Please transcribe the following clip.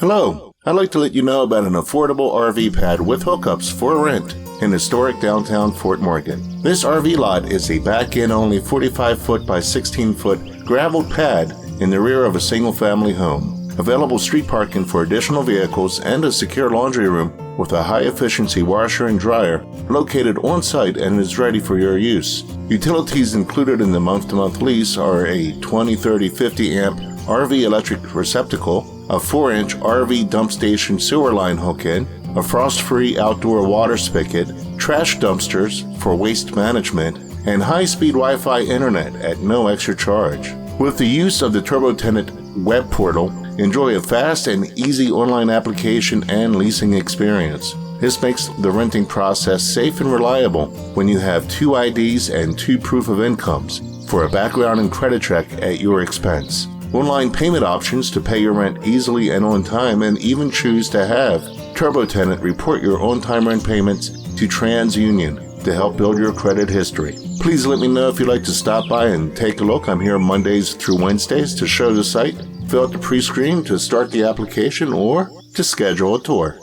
Hello, I'd like to let you know about an affordable RV pad with hookups for rent in historic downtown Fort Morgan. This RV lot is a back-end only 45-foot by 16-foot graveled pad in the rear of a single-family home. Available street parking for additional vehicles and a secure laundry room with a high-efficiency washer and dryer located on-site and is ready for your use. Utilities included in the month-to-month lease are a 20, 30, 50 amp RV electric receptacle, a 4-inch RV dump station sewer line hook-in, a frost-free outdoor water spigot, trash dumpsters for waste management, and high-speed Wi-Fi internet at no extra charge. With the use of the TurboTenant web portal, enjoy a fast and easy online application and leasing experience. This makes the renting process safe and reliable when you have 2 IDs and 2 proof of incomes for a background and credit check at your expense. Online payment options to pay your rent easily and on time, and even choose to have TurboTenant report your on-time rent payments to TransUnion to help build your credit history. Please let me know if you'd like to stop by and take a look. I'm here Mondays through Wednesdays to show the site, fill out the pre-screen to start the application, or to schedule a tour.